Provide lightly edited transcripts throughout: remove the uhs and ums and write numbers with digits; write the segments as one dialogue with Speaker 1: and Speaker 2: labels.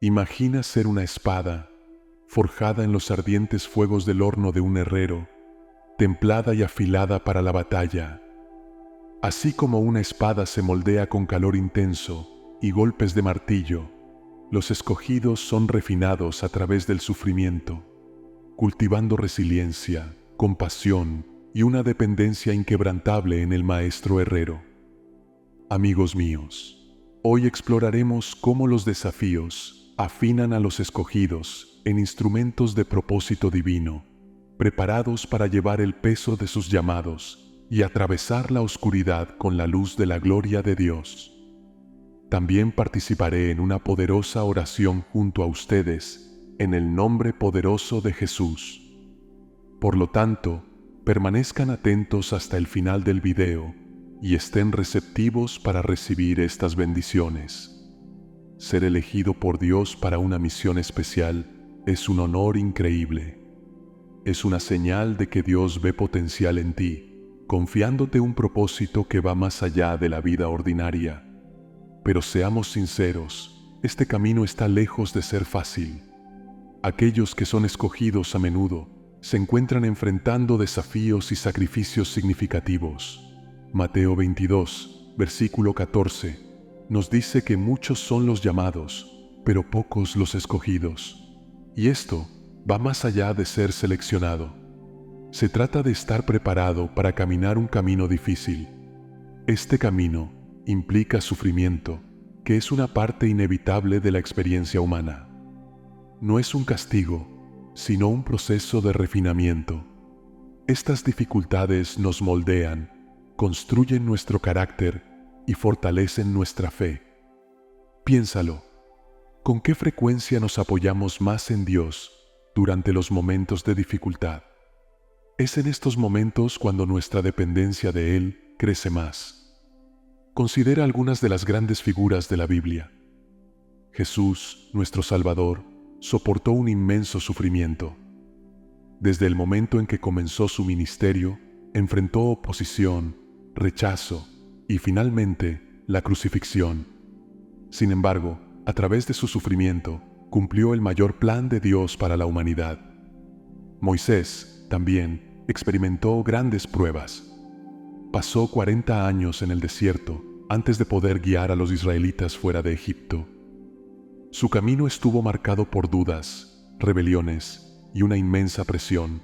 Speaker 1: Imagina ser una espada, forjada en los ardientes fuegos del horno de un herrero, templada y afilada para la batalla. Así como una espada se moldea con calor intenso y golpes de martillo, los escogidos son refinados a través del sufrimiento, cultivando resiliencia, compasión y una dependencia inquebrantable en el Maestro Herrero. Amigos míos, hoy exploraremos cómo los desafíos afinan a los escogidos en instrumentos de propósito divino, preparados para llevar el peso de sus llamados y atravesar la oscuridad con la luz de la gloria de Dios. También participaré en una poderosa oración junto a ustedes en el nombre poderoso de Jesús. Por lo tanto, permanezcan atentos hasta el final del video y estén receptivos para recibir estas bendiciones. Ser elegido por Dios para una misión especial es un honor increíble. Es una señal de que Dios ve potencial en ti, confiándote un propósito que va más allá de la vida ordinaria. Pero seamos sinceros, este camino está lejos de ser fácil. Aquellos que son escogidos a menudo se encuentran enfrentando desafíos y sacrificios significativos. Mateo 22, versículo 14, nos dice que muchos son los llamados, pero pocos los escogidos. Y esto va más allá de ser seleccionado. Se trata de estar preparado para caminar un camino difícil. Este camino implica sufrimiento, que es una parte inevitable de la experiencia humana. No es un castigo, sino un proceso de refinamiento. Estas dificultades nos moldean, construyen nuestro carácter y fortalecen nuestra fe. Piénsalo, ¿con qué frecuencia nos apoyamos más en Dios durante los momentos de dificultad? Es en estos momentos cuando nuestra dependencia de Él crece más. Considera algunas de las grandes figuras de la Biblia. Jesús, nuestro Salvador, soportó un inmenso sufrimiento. Desde el momento en que comenzó su ministerio, enfrentó oposición, rechazo y finalmente la crucifixión. Sin embargo, a través de su sufrimiento, cumplió el mayor plan de Dios para la humanidad. Moisés también experimentó grandes pruebas. Pasó 40 años en el desierto antes de poder guiar a los israelitas fuera de Egipto. Su camino estuvo marcado por dudas, rebeliones y una inmensa presión.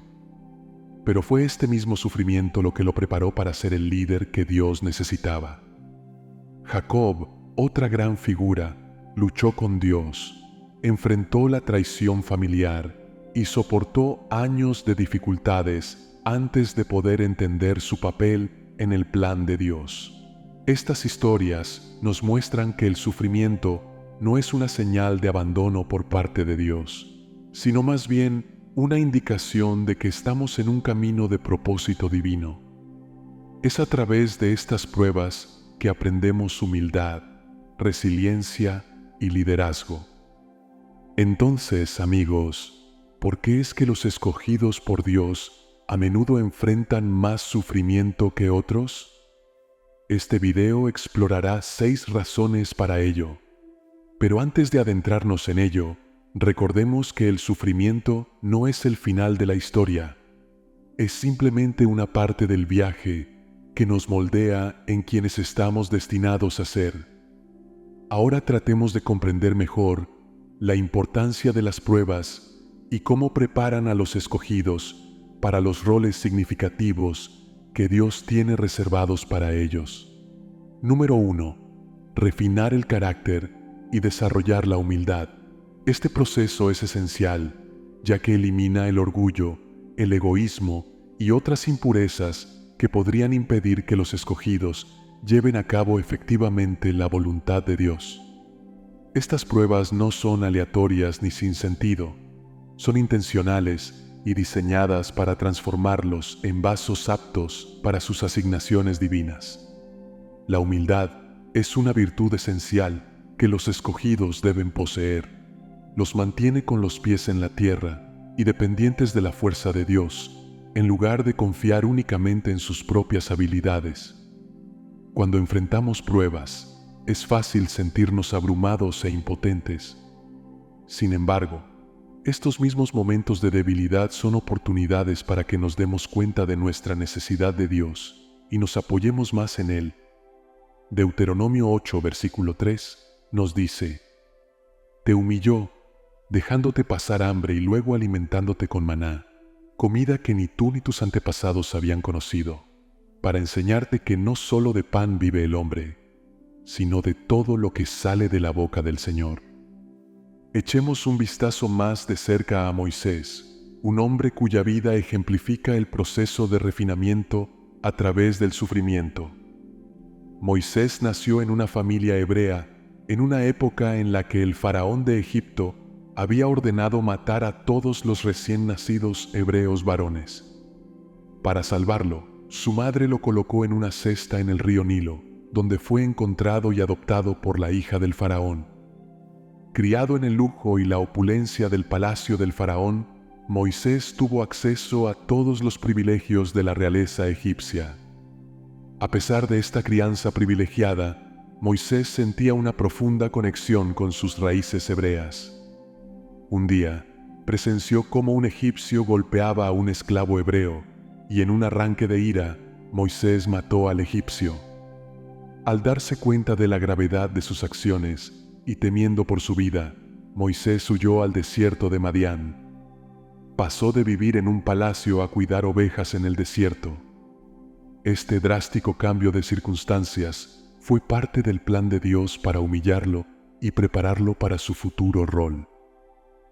Speaker 1: Pero fue este mismo sufrimiento lo que lo preparó para ser el líder que Dios necesitaba. Jacob, otra gran figura, luchó con Dios, enfrentó la traición familiar y soportó años de dificultades antes de poder entender su papel en el plan de Dios. Estas historias nos muestran que el sufrimiento no es una señal de abandono por parte de Dios, sino más bien una indicación de que estamos en un camino de propósito divino. Es a través de estas pruebas que aprendemos humildad, resiliencia y liderazgo. Entonces, amigos, ¿por qué es que los escogidos por Dios a menudo enfrentan más sufrimiento que otros? Este video explorará 6 razones para ello. Pero antes de adentrarnos en ello, recordemos que el sufrimiento no es el final de la historia. Es simplemente una parte del viaje que nos moldea en quienes estamos destinados a ser. Ahora tratemos de comprender mejor la importancia de las pruebas y cómo preparan a los escogidos para los roles significativos que Dios tiene reservados para ellos. Número 1. Refinar el carácter y desarrollar la humildad. Este proceso es esencial, ya que elimina el orgullo, el egoísmo y otras impurezas que podrían impedir que los escogidos lleven a cabo efectivamente la voluntad de Dios. Estas pruebas no son aleatorias ni sin sentido, son intencionales y diseñadas para transformarlos en vasos aptos para sus asignaciones divinas. La humildad es una virtud esencial que los escogidos deben poseer. Los mantiene con los pies en la tierra y dependientes de la fuerza de Dios, en lugar de confiar únicamente en sus propias habilidades. Cuando enfrentamos pruebas, es fácil sentirnos abrumados e impotentes. Sin embargo, estos mismos momentos de debilidad son oportunidades para que nos demos cuenta de nuestra necesidad de Dios y nos apoyemos más en Él. Deuteronomio 8, versículo 3, nos dice: Te humilló, dejándote pasar hambre y luego alimentándote con maná, comida que ni tú ni tus antepasados habían conocido, para enseñarte que no solo de pan vive el hombre, sino de todo lo que sale de la boca del Señor. Echemos un vistazo más de cerca a Moisés, un hombre cuya vida ejemplifica el proceso de refinamiento a través del sufrimiento. Moisés nació en una familia hebrea, en una época en la que el faraón de Egipto había ordenado matar a todos los recién nacidos hebreos varones. Para salvarlo, su madre lo colocó en una cesta en el río Nilo, donde fue encontrado y adoptado por la hija del faraón. Criado en el lujo y la opulencia del palacio del faraón, Moisés tuvo acceso a todos los privilegios de la realeza egipcia. A pesar de esta crianza privilegiada, Moisés sentía una profunda conexión con sus raíces hebreas. Un día, presenció cómo un egipcio golpeaba a un esclavo hebreo, y en un arranque de ira, Moisés mató al egipcio. Al darse cuenta de la gravedad de sus acciones, y temiendo por su vida, Moisés huyó al desierto de Madián. Pasó de vivir en un palacio a cuidar ovejas en el desierto. Este drástico cambio de circunstancias fue parte del plan de Dios para humillarlo y prepararlo para su futuro rol.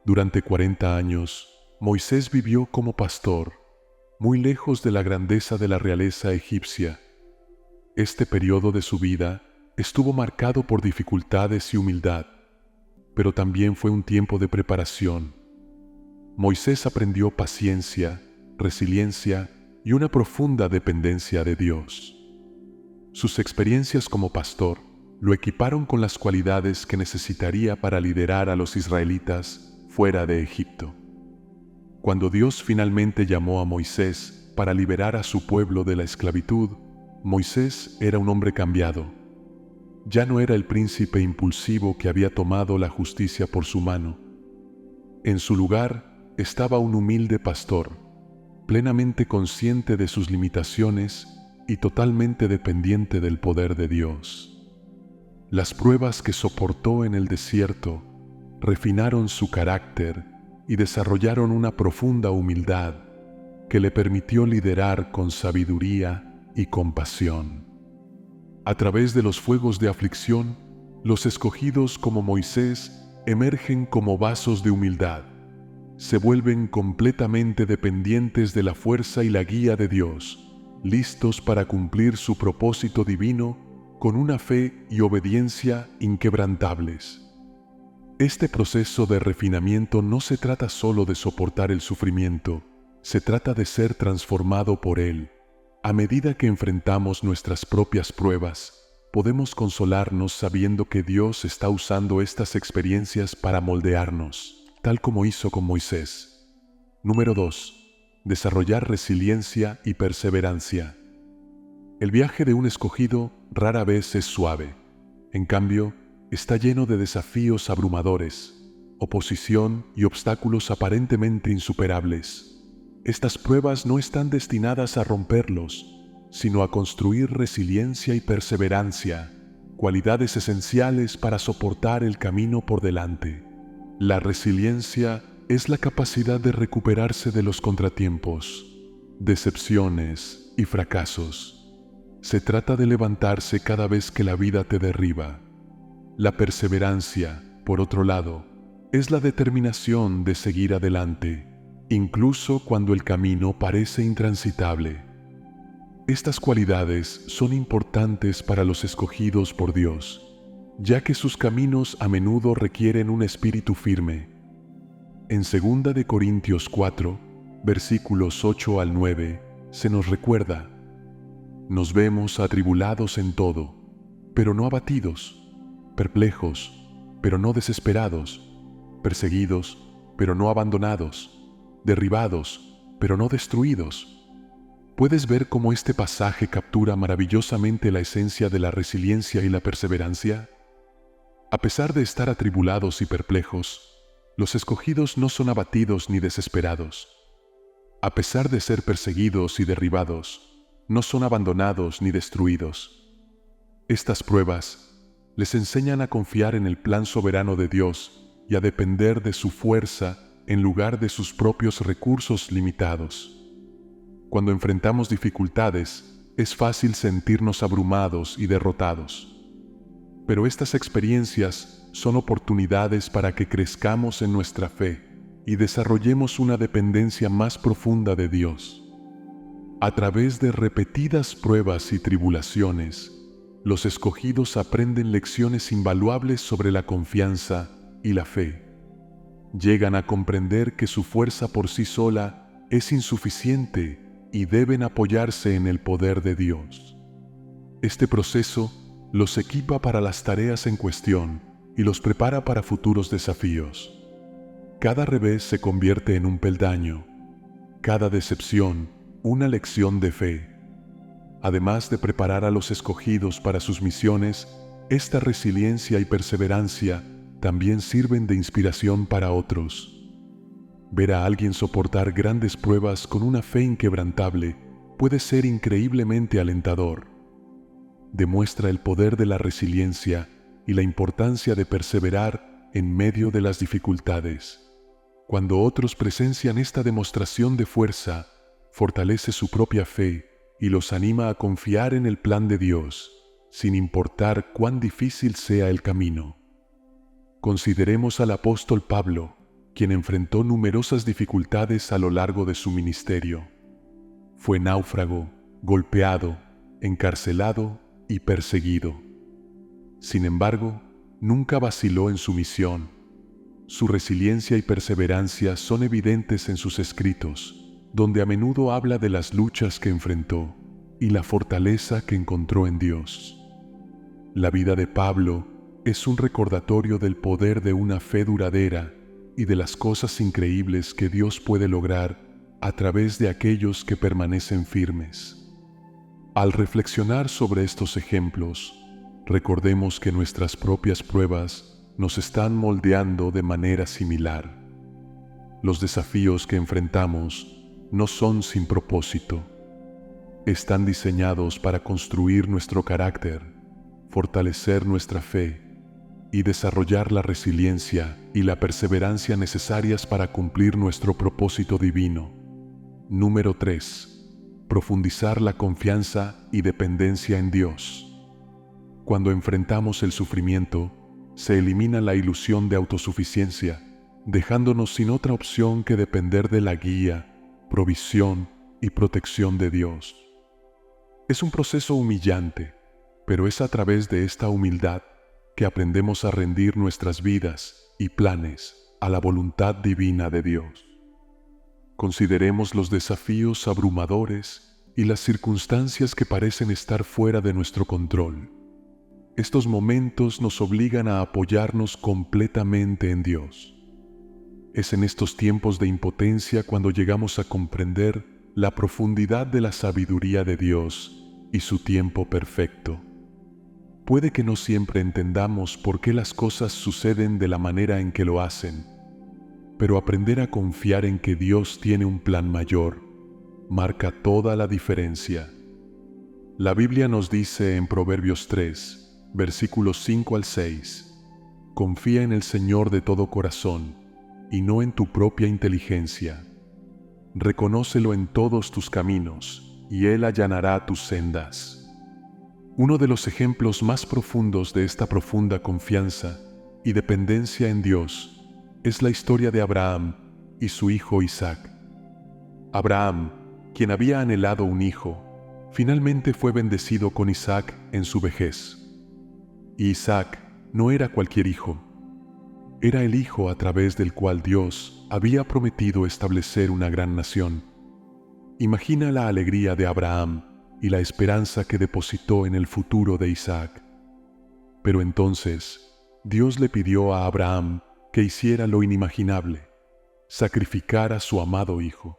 Speaker 1: Durante 40 años, Moisés vivió como pastor, muy lejos de la grandeza de la realeza egipcia. Este periodo de su vida estuvo marcado por dificultades y humildad, pero también fue un tiempo de preparación. Moisés aprendió paciencia, resiliencia y una profunda dependencia de Dios. Sus experiencias como pastor lo equiparon con las cualidades que necesitaría para liderar a los israelitas fuera de Egipto. Cuando Dios finalmente llamó a Moisés para liberar a su pueblo de la esclavitud, Moisés era un hombre cambiado. Ya no era el príncipe impulsivo que había tomado la justicia por su mano. En su lugar estaba un humilde pastor, plenamente consciente de sus limitaciones y totalmente dependiente del poder de Dios. Las pruebas que soportó en el desierto refinaron su carácter y desarrollaron una profunda humildad que le permitió liderar con sabiduría y compasión. A través de los fuegos de aflicción, los escogidos como Moisés emergen como vasos de humildad. Se vuelven completamente dependientes de la fuerza y la guía de Dios, listos para cumplir su propósito divino con una fe y obediencia inquebrantables. Este proceso de refinamiento no se trata solo de soportar el sufrimiento, se trata de ser transformado por él. A medida que enfrentamos nuestras propias pruebas, podemos consolarnos sabiendo que Dios está usando estas experiencias para moldearnos, tal como hizo con Moisés. Número 2. Desarrollar resiliencia y perseverancia. El viaje de un escogido rara vez es suave. En cambio, está lleno de desafíos abrumadores, oposición y obstáculos aparentemente insuperables. Estas pruebas no están destinadas a romperlos, sino a construir resiliencia y perseverancia, cualidades esenciales para soportar el camino por delante. La resiliencia es la capacidad de recuperarse de los contratiempos, decepciones y fracasos. Se trata de levantarse cada vez que la vida te derriba. La perseverancia, por otro lado, es la determinación de seguir adelante, incluso cuando el camino parece intransitable. Estas cualidades son importantes para los escogidos por Dios, ya que sus caminos a menudo requieren un espíritu firme. En 2 de Corintios 4, versículos 8 al 9, se nos recuerda: nos vemos atribulados en todo, pero no abatidos, perplejos, pero no desesperados, perseguidos, pero no abandonados, derribados, pero no destruidos. ¿Puedes ver cómo este pasaje captura maravillosamente la esencia de la resiliencia y la perseverancia? A pesar de estar atribulados y perplejos, los escogidos no son abatidos ni desesperados. A pesar de ser perseguidos y derribados, no son abandonados ni destruidos. Estas pruebas les enseñan a confiar en el plan soberano de Dios y a depender de su fuerza en lugar de sus propios recursos limitados. Cuando enfrentamos dificultades, es fácil sentirnos abrumados y derrotados. Pero estas experiencias son oportunidades para que crezcamos en nuestra fe y desarrollemos una dependencia más profunda de Dios. A través de repetidas pruebas y tribulaciones, los escogidos aprenden lecciones invaluables sobre la confianza y la fe. Llegan a comprender que su fuerza por sí sola es insuficiente y deben apoyarse en el poder de Dios. Este proceso los equipa para las tareas en cuestión y los prepara para futuros desafíos. Cada revés se convierte en un peldaño, cada decepción una lección de fe. Además de preparar a los escogidos para sus misiones, esta resiliencia y perseverancia también sirven de inspiración para otros. Ver a alguien soportar grandes pruebas con una fe inquebrantable puede ser increíblemente alentador. Demuestra el poder de la resiliencia y la importancia de perseverar en medio de las dificultades. Cuando otros presencian esta demostración de fuerza, fortalece su propia fe y los anima a confiar en el plan de Dios, sin importar cuán difícil sea el camino. Consideremos al apóstol Pablo, quien enfrentó numerosas dificultades a lo largo de su ministerio. Fue náufrago, golpeado, encarcelado y perseguido. Sin embargo, nunca vaciló en su misión. Su resiliencia y perseverancia son evidentes en sus escritos, donde a menudo habla de las luchas que enfrentó y la fortaleza que encontró en Dios. La vida de Pablo es un recordatorio del poder de una fe duradera y de las cosas increíbles que Dios puede lograr a través de aquellos que permanecen firmes. Al reflexionar sobre estos ejemplos, recordemos que nuestras propias pruebas nos están moldeando de manera similar. Los desafíos que enfrentamos no son sin propósito. Están diseñados para construir nuestro carácter, fortalecer nuestra fe y desarrollar la resiliencia y la perseverancia necesarias para cumplir nuestro propósito divino. Número 3. Profundizar la confianza y dependencia en Dios. Cuando enfrentamos el sufrimiento, se elimina la ilusión de autosuficiencia, dejándonos sin otra opción que depender de la guía, provisión y protección de Dios. Es un proceso humillante, pero es a través de esta humildad que aprendemos a rendir nuestras vidas y planes a la voluntad divina de Dios. Consideremos los desafíos abrumadores y las circunstancias que parecen estar fuera de nuestro control. Estos momentos nos obligan a apoyarnos completamente en Dios. Es en estos tiempos de impotencia cuando llegamos a comprender la profundidad de la sabiduría de Dios y su tiempo perfecto. Puede que no siempre entendamos por qué las cosas suceden de la manera en que lo hacen, pero aprender a confiar en que Dios tiene un plan mayor marca toda la diferencia. La Biblia nos dice en Proverbios 3, versículos 5 al 6, confía en el Señor de todo corazón y no en tu propia inteligencia. Reconócelo en todos tus caminos y Él allanará tus sendas. Uno de los ejemplos más profundos de esta profunda confianza y dependencia en Dios es la historia de Abraham y su hijo Isaac. Abraham, quien había anhelado un hijo, finalmente fue bendecido con Isaac en su vejez. Y Isaac no era cualquier hijo, era el hijo a través del cual Dios había prometido establecer una gran nación. Imagina la alegría de Abraham y la esperanza que depositó en el futuro de Isaac. Pero entonces, Dios le pidió a Abraham que hiciera lo inimaginable, sacrificar a su amado hijo.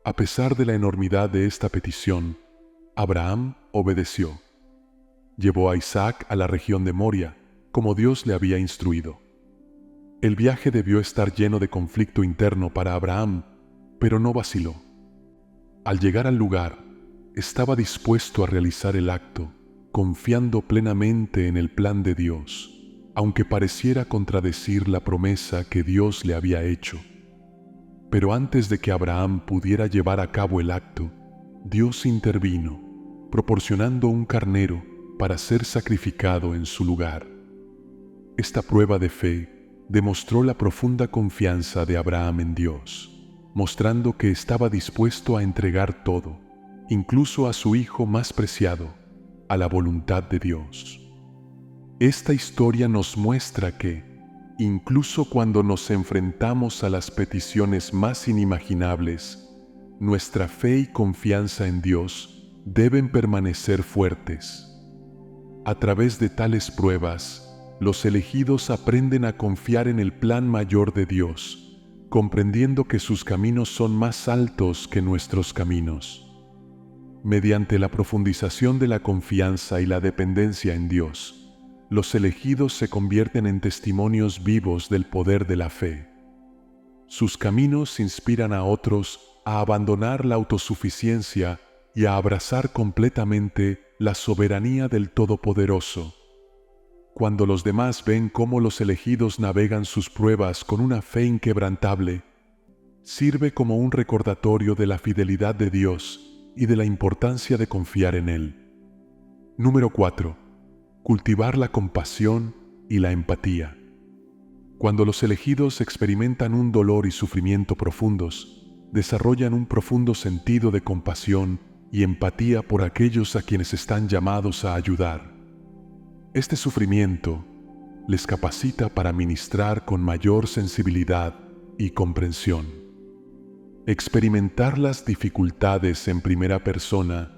Speaker 1: A pesar de la enormidad de esta petición, Abraham obedeció. Llevó a Isaac a la región de Moria, como Dios le había instruido. El viaje debió estar lleno de conflicto interno para Abraham, pero no vaciló. Al llegar al lugar, estaba dispuesto a realizar el acto, confiando plenamente en el plan de Dios, aunque pareciera contradecir la promesa que Dios le había hecho. Pero antes de que Abraham pudiera llevar a cabo el acto, Dios intervino, proporcionando un carnero para ser sacrificado en su lugar. Esta prueba de fe demostró la profunda confianza de Abraham en Dios, mostrando que estaba dispuesto a entregar todo, incluso a su hijo más preciado, a la voluntad de Dios. Esta historia nos muestra que, incluso cuando nos enfrentamos a las peticiones más inimaginables, nuestra fe y confianza en Dios deben permanecer fuertes. A través de tales pruebas, los elegidos aprenden a confiar en el plan mayor de Dios, comprendiendo que sus caminos son más altos que nuestros caminos. Mediante la profundización de la confianza y la dependencia en Dios, los elegidos se convierten en testimonios vivos del poder de la fe. Sus caminos inspiran a otros a abandonar la autosuficiencia y a abrazar completamente la soberanía del Todopoderoso. Cuando los demás ven cómo los elegidos navegan sus pruebas con una fe inquebrantable, sirve como un recordatorio de la fidelidad de Dios y de la importancia de confiar en Él. Número 4. Cultivar la compasión y la empatía. Cuando los elegidos experimentan un dolor y sufrimiento profundos, desarrollan un profundo sentido de compasión y empatía por aquellos a quienes están llamados a ayudar. Este sufrimiento les capacita para ministrar con mayor sensibilidad y comprensión. Experimentar las dificultades en primera persona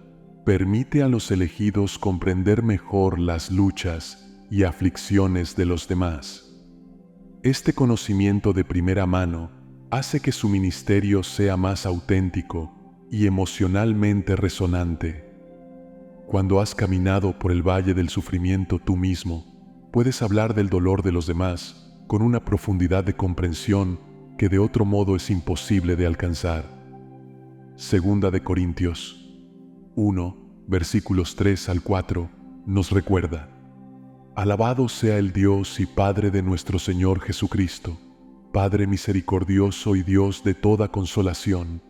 Speaker 1: permite a los elegidos comprender mejor las luchas y aflicciones de los demás. Este conocimiento de primera mano hace que su ministerio sea más auténtico y emocionalmente resonante. Cuando has caminado por el valle del sufrimiento tú mismo, puedes hablar del dolor de los demás con una profundidad de comprensión que de otro modo es imposible de alcanzar. Segunda de Corintios 1, versículos 3 al 4, nos recuerda: Alabado sea el Dios y Padre de nuestro Señor Jesucristo, Padre misericordioso y Dios de toda consolación,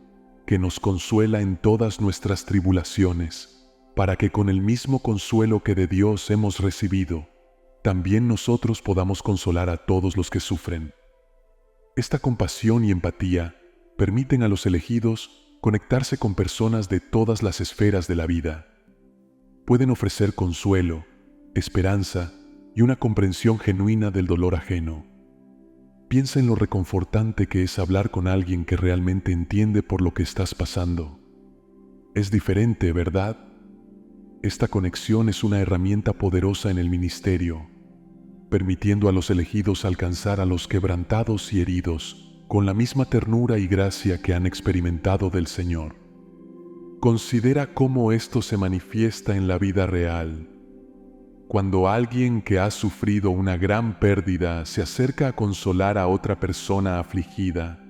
Speaker 1: que nos consuela en todas nuestras tribulaciones, para que con el mismo consuelo que de Dios hemos recibido, también nosotros podamos consolar a todos los que sufren. Esta compasión y empatía permiten a los elegidos conectarse con personas de todas las esferas de la vida. Pueden ofrecer consuelo, esperanza y una comprensión genuina del dolor ajeno. Piensa en lo reconfortante que es hablar con alguien que realmente entiende por lo que estás pasando. Es diferente, ¿verdad? Esta conexión es una herramienta poderosa en el ministerio, permitiendo a los elegidos alcanzar a los quebrantados y heridos con la misma ternura y gracia que han experimentado del Señor. Considera cómo esto se manifiesta en la vida real. Cuando alguien que ha sufrido una gran pérdida se acerca a consolar a otra persona afligida,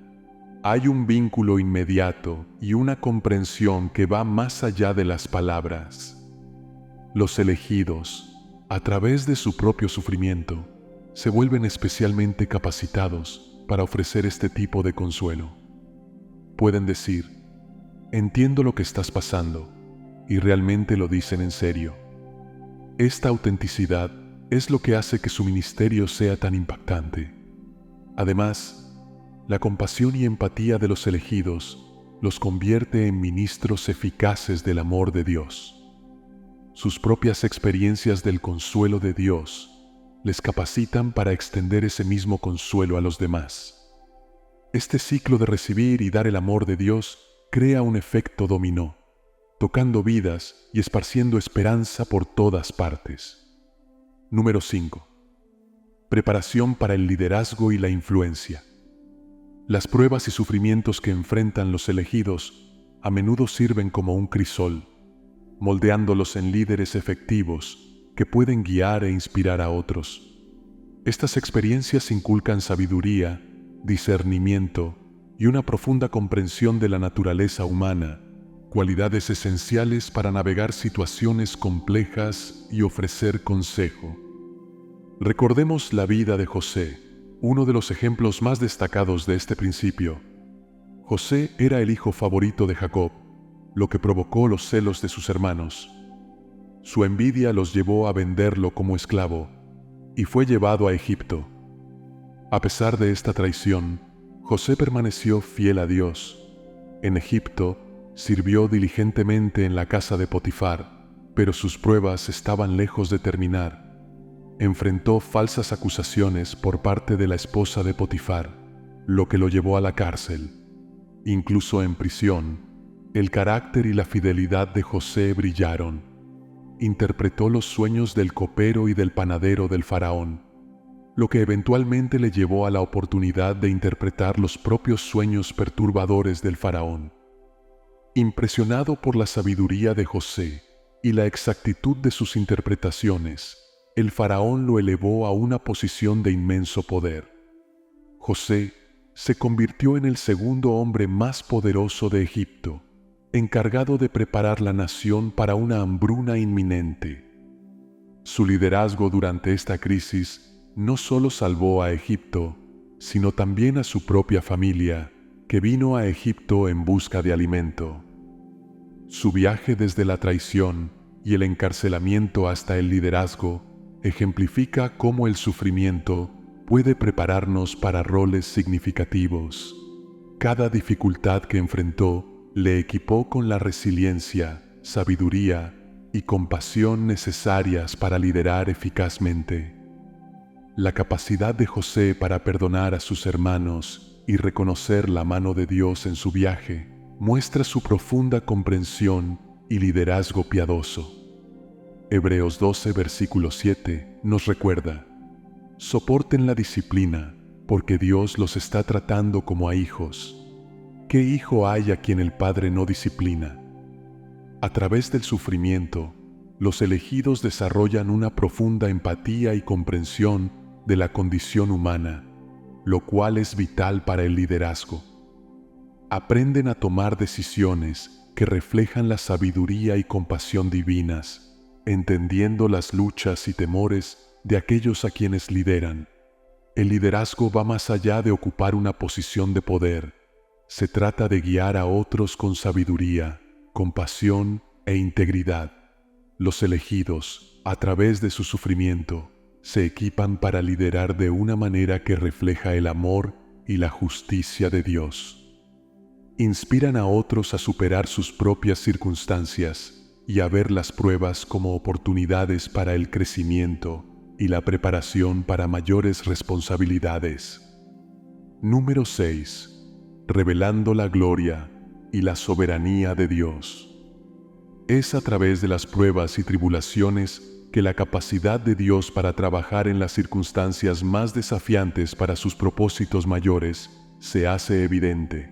Speaker 1: hay un vínculo inmediato y una comprensión que va más allá de las palabras. Los elegidos, a través de su propio sufrimiento, se vuelven especialmente capacitados para ofrecer este tipo de consuelo. Pueden decir: entiendo lo que estás pasando, y realmente lo dicen en serio. Esta autenticidad es lo que hace que su ministerio sea tan impactante. Además, la compasión y empatía de los elegidos los convierte en ministros eficaces del amor de Dios. Sus propias experiencias del consuelo de Dios les capacitan para extender ese mismo consuelo a los demás. Este ciclo de recibir y dar el amor de Dios crea un efecto dominó, tocando vidas y esparciendo esperanza por todas partes. Número 5. Preparación para el liderazgo y la influencia. Las pruebas y sufrimientos que enfrentan los elegidos a menudo sirven como un crisol, moldeándolos en líderes efectivos que pueden guiar e inspirar a otros. Estas experiencias inculcan sabiduría, discernimiento y una profunda comprensión de la naturaleza humana, cualidades esenciales para navegar situaciones complejas y ofrecer consejo. Recordemos la vida de José, uno de los ejemplos más destacados de este principio. José era el hijo favorito de Jacob, lo que provocó los celos de sus hermanos. Su envidia los llevó a venderlo como esclavo y fue llevado a Egipto. A pesar de esta traición, José permaneció fiel a Dios. En Egipto, sirvió diligentemente en la casa de Potifar, pero sus pruebas estaban lejos de terminar. Enfrentó falsas acusaciones por parte de la esposa de Potifar, lo que lo llevó a la cárcel. Incluso en prisión, el carácter y la fidelidad de José brillaron. Interpretó los sueños del copero y del panadero del faraón, lo que eventualmente le llevó a la oportunidad de interpretar los propios sueños perturbadores del faraón. Impresionado por la sabiduría de José y la exactitud de sus interpretaciones, el faraón lo elevó a una posición de inmenso poder. José se convirtió en el segundo hombre más poderoso de Egipto, encargado de preparar la nación para una hambruna inminente. Su liderazgo durante esta crisis no solo salvó a Egipto, sino también a su propia familia, que vino a Egipto en busca de alimento. Su viaje desde la traición y el encarcelamiento hasta el liderazgo ejemplifica cómo el sufrimiento puede prepararnos para roles significativos. Cada dificultad que enfrentó le equipó con la resiliencia, sabiduría y compasión necesarias para liderar eficazmente. La capacidad de José para perdonar a sus hermanos y reconocer la mano de Dios en su viaje muestra su profunda comprensión y liderazgo piadoso. Hebreos 12, versículo 7 nos recuerda: soporten la disciplina, porque Dios los está tratando como a hijos. ¿Qué hijo hay a quien el Padre no disciplina? A través del sufrimiento, los elegidos desarrollan una profunda empatía y comprensión de la condición humana, lo cual es vital para el liderazgo. Aprenden a tomar decisiones que reflejan la sabiduría y compasión divinas, entendiendo las luchas y temores de aquellos a quienes lideran. El liderazgo va más allá de ocupar una posición de poder. Se trata de guiar a otros con sabiduría, compasión e integridad. Los elegidos, a través de su sufrimiento, se equipan para liderar de una manera que refleja el amor y la justicia de Dios. Inspiran a otros a superar sus propias circunstancias y a ver las pruebas como oportunidades para el crecimiento y la preparación para mayores responsabilidades. Número 6. Revelando la gloria y la soberanía de Dios. Es a través de las pruebas y tribulaciones que la capacidad de Dios para trabajar en las circunstancias más desafiantes para sus propósitos mayores se hace evidente.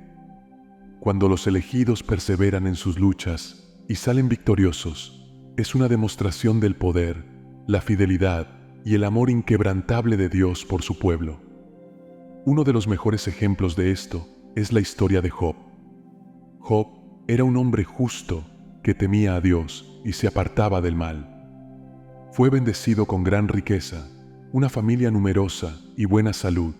Speaker 1: Cuando los elegidos perseveran en sus luchas y salen victoriosos, es una demostración del poder, la fidelidad y el amor inquebrantable de Dios por su pueblo. Uno de los mejores ejemplos de esto es la historia de Job. Job era un hombre justo que temía a Dios y se apartaba del mal. Fue bendecido con gran riqueza, una familia numerosa y buena salud.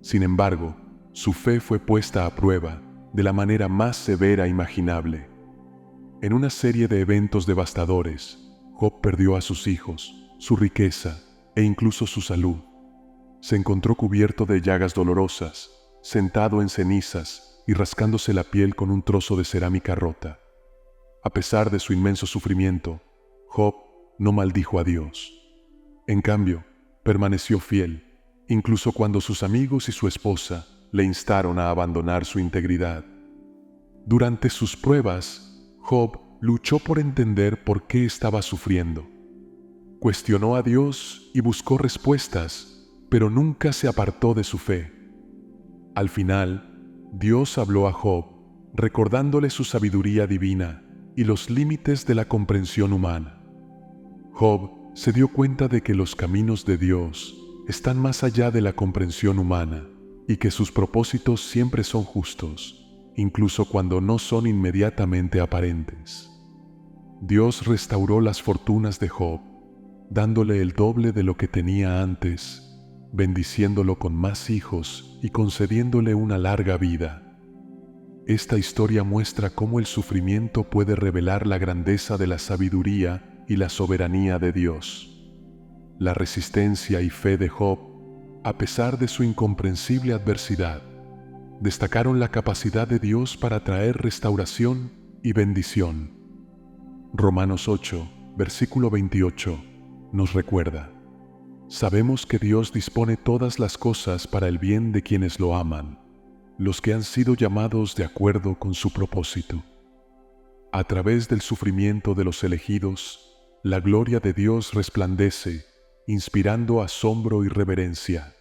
Speaker 1: Sin embargo, su fe fue puesta a prueba de la manera más severa imaginable. En una serie de eventos devastadores, Job perdió a sus hijos, su riqueza e incluso su salud. Se encontró cubierto de llagas dolorosas, sentado en cenizas y rascándose la piel con un trozo de cerámica rota. A pesar de su inmenso sufrimiento, Job no maldijo a Dios. En cambio, permaneció fiel, incluso cuando sus amigos y su esposa le instaron a abandonar su integridad. Durante sus pruebas, Job luchó por entender por qué estaba sufriendo. Cuestionó a Dios y buscó respuestas, pero nunca se apartó de su fe. Al final, Dios habló a Job, recordándole su sabiduría divina y los límites de la comprensión humana. Job se dio cuenta de que los caminos de Dios están más allá de la comprensión humana y que sus propósitos siempre son justos, incluso cuando no son inmediatamente aparentes. Dios restauró las fortunas de Job, dándole el doble de lo que tenía antes, bendiciéndolo con más hijos y concediéndole una larga vida. Esta historia muestra cómo el sufrimiento puede revelar la grandeza de la sabiduría y la soberanía de Dios. La resistencia y fe de Job, a pesar de su incomprensible adversidad, destacaron la capacidad de Dios para traer restauración y bendición. Romanos 8, versículo 28, nos recuerda: sabemos que Dios dispone todas las cosas para el bien de quienes lo aman, los que han sido llamados de acuerdo con su propósito. A través del sufrimiento de los elegidos, la gloria de Dios resplandece, inspirando asombro y reverencia.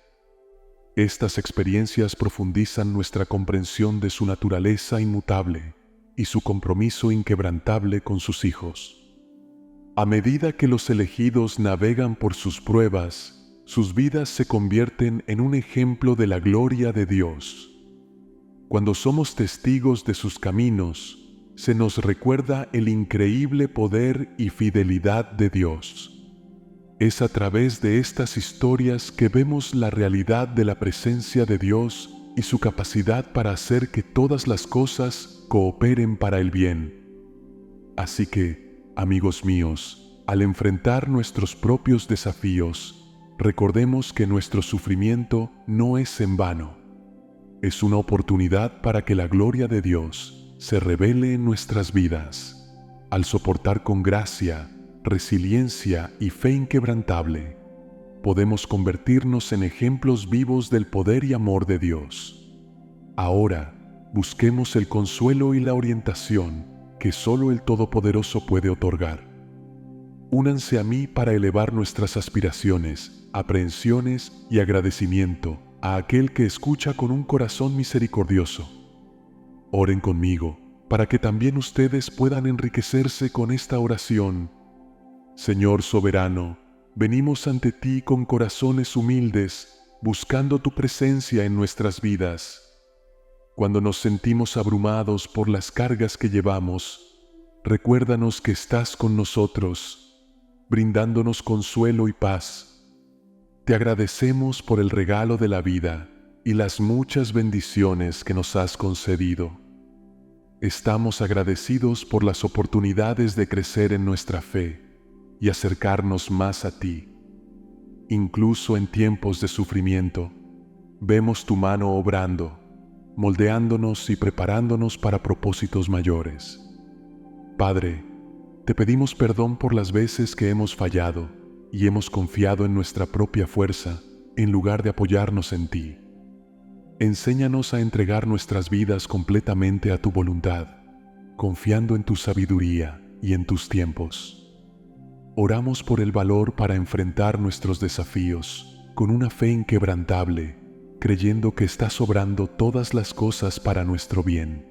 Speaker 1: Estas experiencias profundizan nuestra comprensión de su naturaleza inmutable y su compromiso inquebrantable con sus hijos. A medida que los elegidos navegan por sus pruebas, sus vidas se convierten en un ejemplo de la gloria de Dios. Cuando somos testigos de sus caminos, se nos recuerda el increíble poder y fidelidad de Dios. Es a través de estas historias que vemos la realidad de la presencia de Dios y su capacidad para hacer que todas las cosas cooperen para el bien. Así que, amigos míos, al enfrentar nuestros propios desafíos, recordemos que nuestro sufrimiento no es en vano. Es una oportunidad para que la gloria de Dios se revele en nuestras vidas. Al soportar con gracia, resiliencia y fe inquebrantable, podemos convertirnos en ejemplos vivos del poder y amor de Dios. Ahora, busquemos el consuelo y la orientación que solo el Todopoderoso puede otorgar. Únanse a mí para elevar nuestras aspiraciones, aprehensiones y agradecimiento a aquel que escucha con un corazón misericordioso. Oren conmigo para que también ustedes puedan enriquecerse con esta oración. Señor soberano, venimos ante ti con corazones humildes, buscando tu presencia en nuestras vidas. Cuando nos sentimos abrumados por las cargas que llevamos, recuérdanos que estás con nosotros, brindándonos consuelo y paz. Te agradecemos por el regalo de la vida y las muchas bendiciones que nos has concedido. Estamos agradecidos por las oportunidades de crecer en nuestra fe y acercarnos más a ti. Incluso en tiempos de sufrimiento, vemos tu mano obrando, moldeándonos y preparándonos para propósitos mayores. Padre, te pedimos perdón por las veces que hemos fallado y hemos confiado en nuestra propia fuerza en lugar de apoyarnos en ti. Enséñanos a entregar nuestras vidas completamente a tu voluntad, confiando en tu sabiduría y en tus tiempos. Oramos por el valor para enfrentar nuestros desafíos con una fe inquebrantable, creyendo que estás obrando todas las cosas para nuestro bien.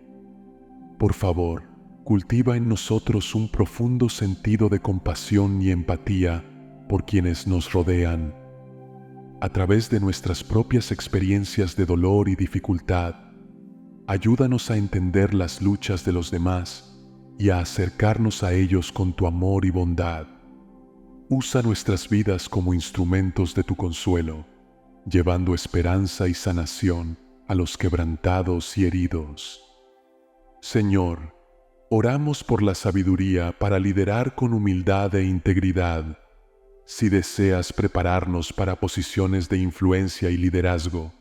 Speaker 1: Por favor, cultiva en nosotros un profundo sentido de compasión y empatía por quienes nos rodean. A través de nuestras propias experiencias de dolor y dificultad, ayúdanos a entender las luchas de los demás y a acercarnos a ellos con tu amor y bondad. Usa nuestras vidas como instrumentos de tu consuelo, llevando esperanza y sanación a los quebrantados y heridos. Señor, oramos por la sabiduría para liderar con humildad e integridad. Si deseas prepararnos para posiciones de influencia y liderazgo,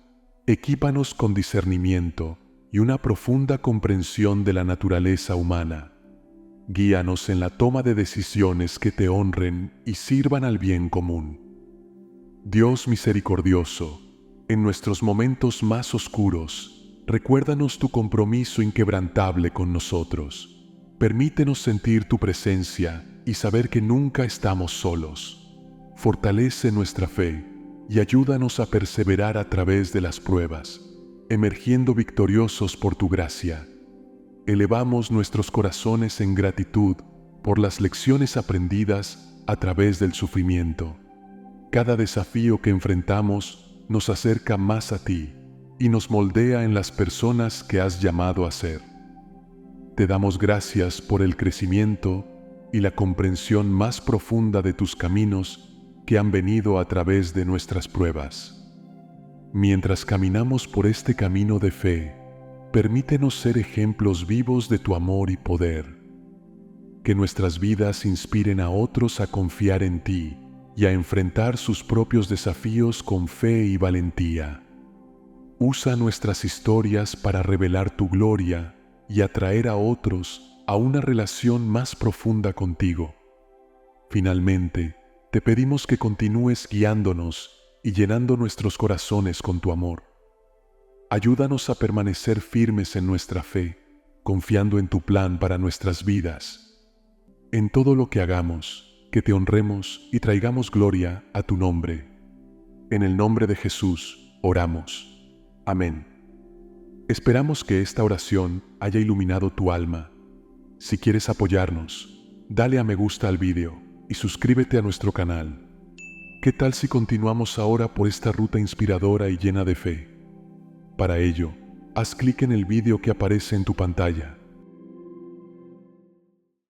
Speaker 1: equípanos con discernimiento y una profunda comprensión de la naturaleza humana. Guíanos en la toma de decisiones que te honren y sirvan al bien común. Dios misericordioso, en nuestros momentos más oscuros, recuérdanos tu compromiso inquebrantable con nosotros. Permítenos sentir tu presencia y saber que nunca estamos solos. Fortalece nuestra fe y ayúdanos a perseverar a través de las pruebas, emergiendo victoriosos por tu gracia. Elevamos nuestros corazones en gratitud por las lecciones aprendidas a través del sufrimiento. Cada desafío que enfrentamos nos acerca más a ti y nos moldea en las personas que has llamado a ser. Te damos gracias por el crecimiento y la comprensión más profunda de tus caminos que han venido a través de nuestras pruebas. Mientras caminamos por este camino de fe, permítenos ser ejemplos vivos de tu amor y poder. Que nuestras vidas inspiren a otros a confiar en ti y a enfrentar sus propios desafíos con fe y valentía. Usa nuestras historias para revelar tu gloria y atraer a otros a una relación más profunda contigo. Finalmente, te pedimos que continúes guiándonos y llenando nuestros corazones con tu amor. Ayúdanos a permanecer firmes en nuestra fe, confiando en tu plan para nuestras vidas. En todo lo que hagamos, que te honremos y traigamos gloria a tu nombre. En el nombre de Jesús, oramos. Amén. Esperamos que esta oración haya iluminado tu alma. Si quieres apoyarnos, dale a me gusta al video y suscríbete a nuestro canal. ¿Qué tal si continuamos ahora por esta ruta inspiradora y llena de fe? Para ello, haz clic en el video que aparece en tu pantalla.